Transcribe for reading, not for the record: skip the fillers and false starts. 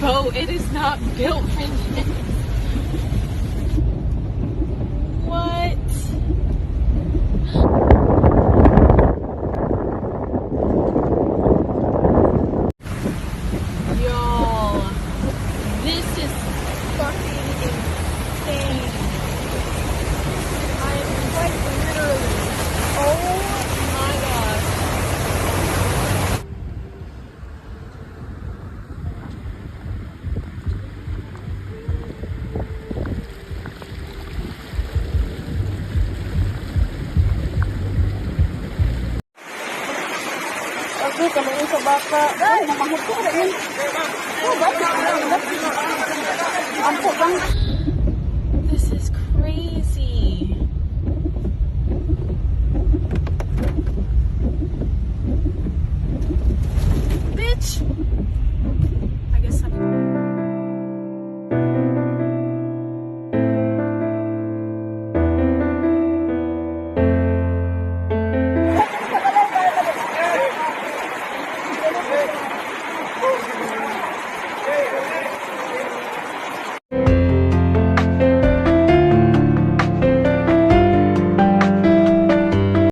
boat. It is not built for this. What? Y'all, this is fucking insane. I am quite literally, oh my gosh. Okay, kalau sa baka, ay, mamahit ko rin. Oh, bata. Ampo bang?